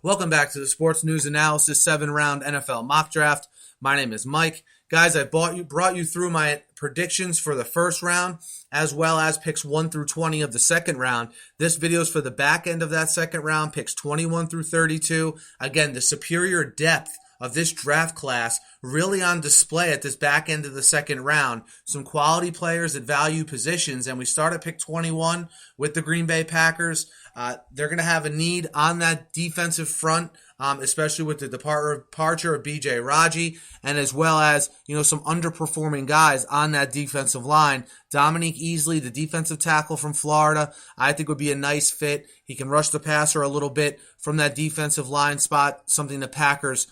Welcome back to the Sports News Analysis 7-round NFL mock draft. My name is Mike. Guys, I brought you through my predictions for the first round as well as picks 1 through 20 of the second round. This video is for the back end of that second round, picks 21 through 32. Again, the superior depth of this draft class really on display at this back end of the second round. Some quality players at value positions, and we start at pick 21 with the Green Bay Packers. They're going to have a need on that defensive front, especially with the departure of B.J. Raji, and as well as, some underperforming guys on that defensive line. Dominique Easley, the defensive tackle from Florida, I think would be a nice fit. He can rush the passer a little bit from that defensive line spot, something the Packers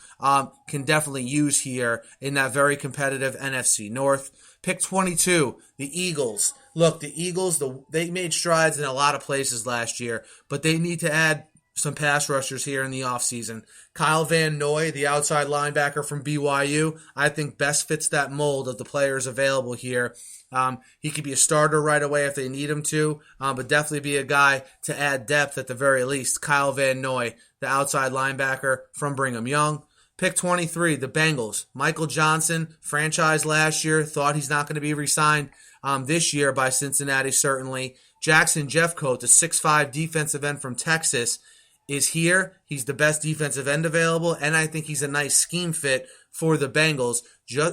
can definitely use here in that very competitive NFC North. Pick 22, the Eagles. Look, the Eagles, they made strides in a lot of places last year, but they need to add some pass rushers here in the offseason. Kyle Van Noy, the outside linebacker from BYU, I think best fits that mold of the players available here. He could be a starter right away if they need him to, but definitely be a guy to add depth at the very least. Kyle Van Noy, the outside linebacker from Brigham Young. Pick 23, the Bengals. Michael Johnson, franchise last year, thought he's not going to be re-signed this year by Cincinnati, certainly. Jackson Jeffcoat, the 6'5 defensive end from Texas, is here. He's the best defensive end available, and I think he's a nice scheme fit for the Bengals.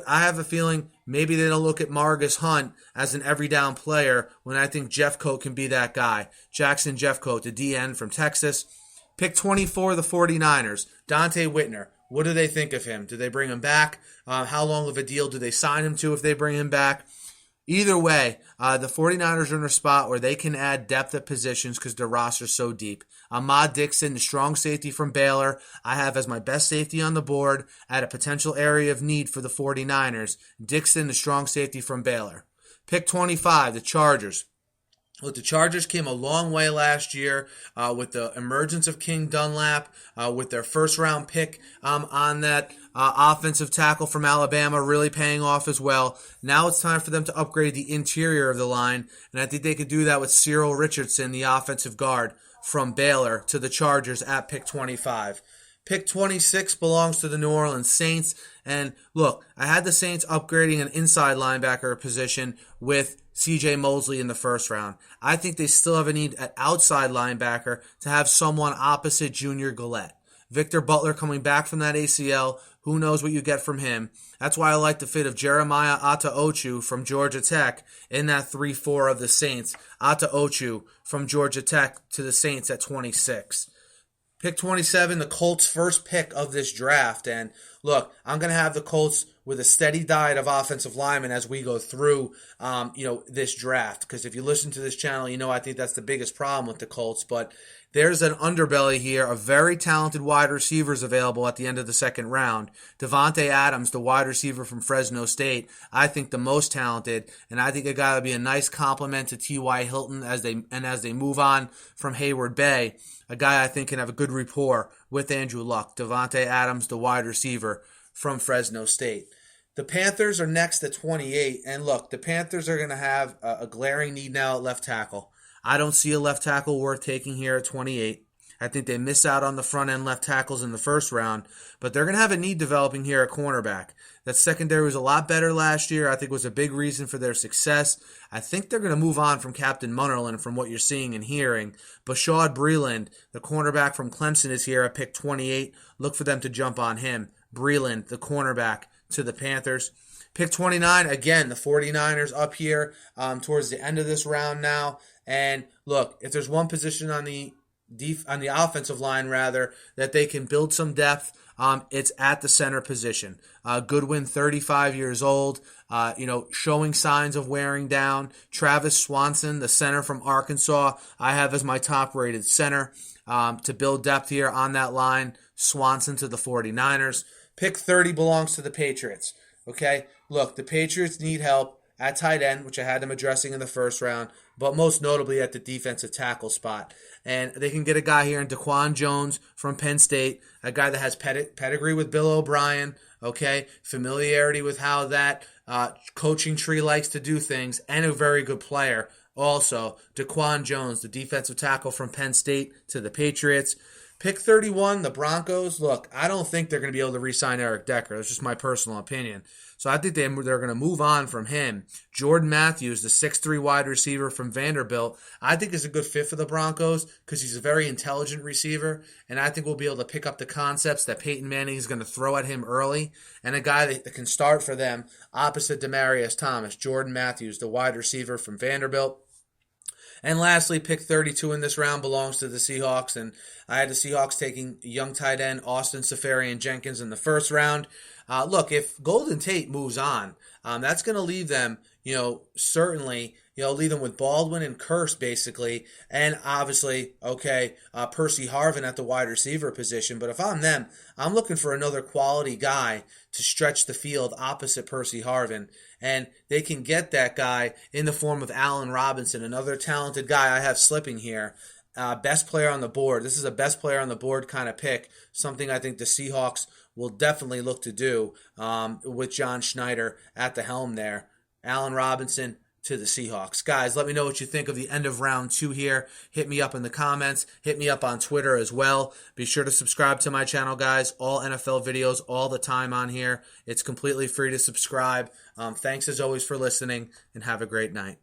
I have a feeling maybe they don't look at Margus Hunt as an every down player when I think Jeffcoat can be that guy. Jackson Jeffcoat, the DN from Texas. Pick 24, the 49ers. Dante Whitner. What do they think of him? Do they bring him back? How long of a deal do they sign him to if they bring him back? Either way, the 49ers are in a spot where they can add depth at positions because their roster's so deep. Ahmad Dixon, the strong safety from Baylor, I have as my best safety on the board at a potential area of need for the 49ers. Dixon, the strong safety from Baylor. Pick 25, the Chargers. Look, the Chargers came a long way last year with the emergence of King Dunlap, with their first-round pick on that offensive tackle from Alabama really paying off as well. Now it's time for them to upgrade the interior of the line, and I think they could do that with Cyril Richardson, the offensive guard from Baylor, to the Chargers at pick 25. Pick 26 belongs to the New Orleans Saints. And look, I had the Saints upgrading an inside linebacker position with C.J. Mosley in the first round. I think they still have a need at outside linebacker to have someone opposite Junior Gillette. Victor Butler coming back from that ACL. Who knows what you get from him? That's why I like the fit of Jeremiah Attaochu from Georgia Tech in that 3-4 of the Saints. Attaochu from Georgia Tech to the Saints at 26. Pick 27, the Colts' first pick of this draft. And look, I'm going to have the Colts with a steady diet of offensive linemen as we go through, this draft. Because if you listen to this channel, I think that's the biggest problem with the Colts. But there's an underbelly here of very talented wide receivers available at the end of the second round. Davante Adams, the wide receiver from Fresno State, I think the most talented, and I think a guy would be a nice complement to T.Y. Hilton as they move on from Hayward Bay. A guy I think can have a good rapport with Andrew Luck. Davante Adams, the wide receiver from Fresno State. The Panthers are next at 28, and look, the Panthers are going to have a glaring need now at left tackle. I don't see a left tackle worth taking here at 28. I think they miss out on the front-end left tackles in the first round, but they're going to have a need developing here at cornerback. That secondary was a lot better last year. I think was a big reason for their success. I think they're going to move on from Captain Munnerlyn from what you're seeing and hearing. Bashaud Breeland, the cornerback from Clemson, is here at pick 28. Look for them to jump on him. Breeland, the cornerback to the Panthers. Pick 29, again, the 49ers up here towards the end of this round now. And look, if there's one position on the offensive line, that they can build some depth, it's at the center position. Goodwin, 35 years old, showing signs of wearing down. Travis Swanson, the center from Arkansas, I have as my top-rated center to build depth here on that line. Swanson to the 49ers. Pick 30 belongs to the Patriots. Okay, look, the Patriots need help at tight end, which I had them addressing in the first round, but most notably at the defensive tackle spot. And they can get a guy here in DaQuan Jones from Penn State, a guy that has pedigree with Bill O'Brien, okay, familiarity with how that coaching tree likes to do things, and a very good player. Also, DaQuan Jones, the defensive tackle from Penn State to the Patriots. Pick 31, the Broncos. Look, I don't think they're going to be able to re-sign Eric Decker. That's just my personal opinion. So I think they're going to move on from him. Jordan Matthews, the 6'3 wide receiver from Vanderbilt, I think is a good fit for the Broncos because he's a very intelligent receiver, and I think we'll be able to pick up the concepts that Peyton Manning is going to throw at him early, and a guy that can start for them opposite Demaryius Thomas, Jordan Matthews, the wide receiver from Vanderbilt. And lastly, pick 32 in this round belongs to the Seahawks, and I had the Seahawks taking young tight end Austin Seferian-Jenkins in the first round. Look, if Golden Tate moves on, that's going to leave them, certainly, leave them with Baldwin and Curse, basically, and obviously, Percy Harvin at the wide receiver position. But if I'm them, I'm looking for another quality guy to stretch the field opposite Percy Harvin, and they can get that guy in the form of Allen Robinson, another talented guy I have slipping here. Best player on the board. This is a best player on the board kind of pick, something I think the Seahawks will definitely look to do with John Schneider at the helm there. Allen Robinson to the Seahawks. Guys, let me know what you think of the end of round 2 here. Hit me up in the comments. Hit me up on Twitter as well. Be sure to subscribe to my channel, guys. All NFL videos all the time on here. It's completely free to subscribe. Thanks as always for listening, and have a great night.